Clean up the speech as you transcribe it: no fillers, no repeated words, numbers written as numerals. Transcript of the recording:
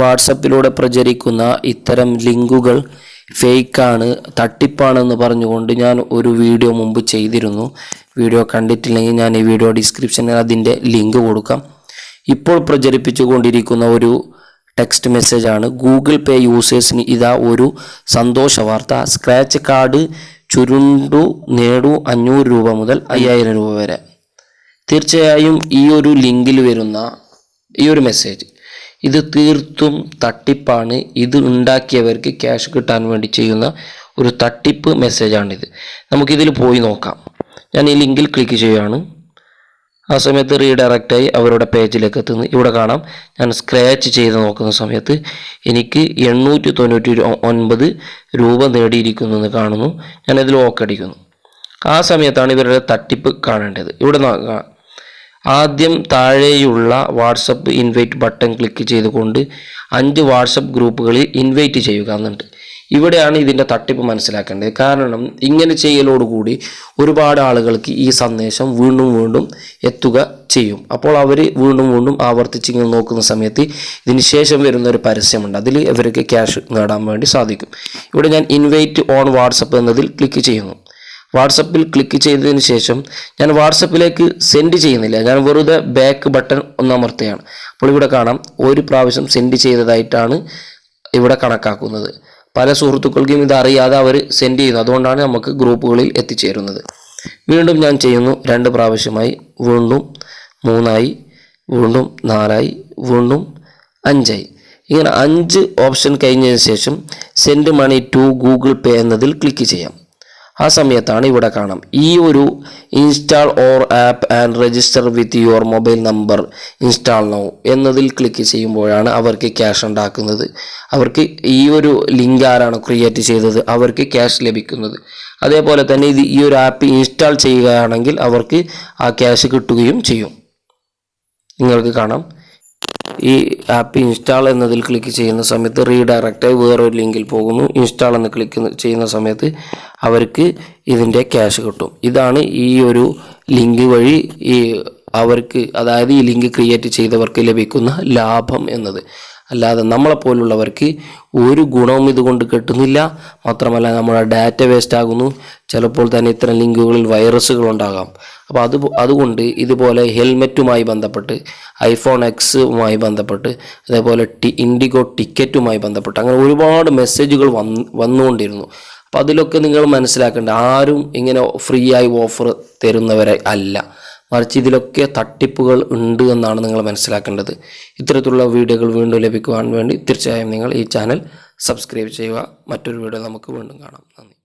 വാട്സപ്പിലൂടെ പ്രചരിക്കുന്ന ഇത്തരം ലിങ്കുകൾ ഫേക്കാണ്, തട്ടിപ്പാണെന്ന് പറഞ്ഞുകൊണ്ട് ഞാൻ ഒരു വീഡിയോ മുമ്പ് ചെയ്തിരുന്നു. വീഡിയോ കണ്ടിട്ടില്ലെങ്കിൽ ഞാൻ ഈ വീഡിയോ ഡിസ്ക്രിപ്ഷനിൽ അതിൻ്റെ ലിങ്ക് കൊടുക്കാം. ഇപ്പോൾ പ്രചരിപ്പിച്ചുകൊണ്ടിരിക്കുന്ന ഒരു ടെക്സ്റ്റ് മെസ്സേജാണ്. ഗൂഗിൾ പേ യൂസേഴ്സിന് ഇതാ ഒരു സന്തോഷ വാർത്ത. സ്ക്രാച്ച് കാർഡ് ചുരുണ്ടു നേടൂ 500 രൂപ മുതൽ 5000 രൂപ വരെ. തീർച്ചയായും ഈ ഒരു ലിങ്കിൽ വരുന്ന ഈ ഒരു മെസ്സേജ് ഇത് തീർത്തും തട്ടിപ്പാണ്. ഇത് ഉണ്ടാക്കിയവർക്ക് ക്യാഷ് കിട്ടാൻ വേണ്ടി ചെയ്യുന്ന ഒരു തട്ടിപ്പ് മെസ്സേജാണിത്. നമുക്കിതിൽ പോയി നോക്കാം. ഞാൻ ഈ ലിങ്കിൽ ക്ലിക്ക് ചെയ്യുകയാണ്. ആ സമയത്ത് റീഡയറക്റ്റായി അവരുടെ പേജിലേക്ക് എത്തുന്നു. ഇവിടെ കാണാം, ഞാൻ സ്ക്രാച്ച് ചെയ്ത് നോക്കുന്ന സമയത്ത് എനിക്ക് 899 രൂപ നേടിയിരിക്കുന്നു എന്ന് കാണുന്നു. ഞാനതിൽ ഓക്കെ അടിക്കുന്നു. ആ സമയത്താണ് ഇവരുടെ തട്ടിപ്പ് കാണേണ്ടത്. ഇവിടെ ആദ്യം താഴെയുള്ള വാട്സപ്പ് ഇൻവൈറ്റ് ബട്ടൺ ക്ലിക്ക് ചെയ്തുകൊണ്ട് 5 വാട്സപ്പ് ഗ്രൂപ്പുകളിൽ ഇൻവൈറ്റ് ചെയ്യുക എന്നുണ്ട്. ഇവിടെയാണ് ഇതിൻ്റെ തട്ടിപ്പ് മനസ്സിലാക്കേണ്ടത്. കാരണം ഇങ്ങനെ ചെയ്യലോടുകൂടി ഒരുപാട് ആളുകൾക്ക് ഈ സന്ദേശം വീണ്ടും വീണ്ടും എത്തുക ചെയ്യും. അപ്പോൾ അവർ വീണ്ടും വീണ്ടും ആവർത്തിച്ചിങ്ങനെ നോക്കുന്ന സമയത്ത് ഇതിന് ശേഷം വരുന്ന ഒരു പരസ്യമുണ്ട്. അതിൽ ഇവർക്ക് ക്യാഷ് നേടാൻ വേണ്ടി സാധിക്കും. ഇവിടെ ഞാൻ ഇൻവൈറ്റ് ഓൺ വാട്സപ്പ് എന്നതിൽ ക്ലിക്ക് ചെയ്യുന്നു. വാട്സപ്പിൽ ക്ലിക്ക് ചെയ്തതിന് ശേഷം ഞാൻ വാട്സപ്പിലേക്ക് സെൻഡ് ചെയ്യുന്നില്ല. ഞാൻ വെറുതെ ബാക്ക് ബട്ടൺ ഒന്ന് അമർത്തുകയാണ്. അപ്പോൾ ഇവിടെ കാണാം, ഒരു പ്രാവശ്യം സെൻഡ് ചെയ്തതായിട്ടാണ് ഇവിടെ കണക്കാക്കുന്നത്. പല സുഹൃത്തുക്കൾക്കും ഇത് അറിയാതെ അവർ സെൻഡ് ചെയ്യുന്നു. അതുകൊണ്ടാണ് നമുക്ക് ഗ്രൂപ്പുകളിൽ എത്തിച്ചേരുന്നത്. വീണ്ടും ഞാൻ ചെയ്യുന്നു. 2 പ്രാവശ്യമായി, വീണ്ടും 3ആയി, വീണ്ടും 4ആയി, വീണ്ടും 5ആയി. ഇങ്ങനെ 5 ഓപ്ഷൻ കഴിഞ്ഞതിന് ശേഷം സെൻഡ് മണി ടു ഗൂഗിൾ പേ എന്നതിൽ ക്ലിക്ക് ചെയ്യാം. ആ സമയത്താണ് ഇവിടെ കാണാം, ഈ ഒരു install or app and register with your mobile number install now എന്നതിൽ ക്ലിക്ക് ചെയ്യുമ്പോഴാണ് അവർക്ക് ക്യാഷ് ഉണ്ടാക്കുന്നത്. അവർക്ക് ഈ ഒരു ലിങ്ക് ആരാണ് ക്രിയേറ്റ് ചെയ്തത് അവർക്ക് ക്യാഷ് ലഭിക്കുന്നത്. അതേപോലെ തന്നെ ഈ ഒരു ആപ്പ് ഇൻസ്റ്റാൾ ചെയ്യുകയാണെങ്കിൽ അവർക്ക് ആ ക്യാഷ് കിട്ടുകയും ചെയ്യും. നിങ്ങൾക്ക് കാണാം, ഈ ആപ്പ് ഇൻസ്റ്റാൾ എന്നതിൽ ക്ലിക്ക് ചെയ്യുന്ന സമയത്ത് റീഡയറക്റ്റായി വേറൊരു ലിങ്കിൽ പോകുന്നു. ഇൻസ്റ്റാൾ എന്ന് ക്ലിക്ക് ചെയ്യുന്ന സമയത്ത് അവർക്ക് ഇതിൻ്റെ ക്യാഷ് കിട്ടും. ഇതാണ് ഈ ഒരു ലിങ്ക് വഴി അവർക്ക്, അതായത് ഈ ലിങ്ക് ക്രിയേറ്റ് ചെയ്തവർക്ക് ലഭിക്കുന്ന ലാഭം എന്നത്. അല്ലാതെ നമ്മളെപ്പോലുള്ളവർക്ക് ഒരു ഗുണവും ഇതുകൊണ്ട് കിട്ടുന്നില്ല. മാത്രമല്ല നമ്മുടെ ഡാറ്റ വേസ്റ്റ് ആകുന്നു. ചിലപ്പോൾ തന്നെ ഇത്തരം ലിങ്കുകളിൽ വൈറസുകൾ ഉണ്ടാകാം. അപ്പോൾ അതുകൊണ്ട് ഇതുപോലെ ഹെൽമെറ്റുമായി ബന്ധപ്പെട്ട്, iPhone Xുമായി ബന്ധപ്പെട്ട്, അതേപോലെ ഇൻഡിഗോ ടിക്കറ്റുമായി ബന്ധപ്പെട്ട് അങ്ങനെ ഒരുപാട് മെസ്സേജുകൾ വന്നുകൊണ്ടിരുന്നു. അപ്പോൾ അതിലൊക്കെ നിങ്ങൾ മനസ്സിലാക്കേണ്ട, ആരും ഇങ്ങനെ ഫ്രീ ആയി ഓഫർ തരുന്നവരെ അല്ല, മറിച്ച് ഇതിലൊക്കെ തട്ടിപ്പുകൾ ഉണ്ട് എന്നാണ് നിങ്ങൾ മനസ്സിലാക്കേണ്ടത്. ഇത്തരത്തിലുള്ള വീഡിയോകൾ വീണ്ടും ലഭിക്കുവാൻ വേണ്ടി തീർച്ചയായും നിങ്ങൾ ഈ ചാനൽ സബ്സ്ക്രൈബ് ചെയ്യുക. മറ്റൊരു വീഡിയോ നമുക്ക് വീണ്ടും കാണാം. നന്ദി.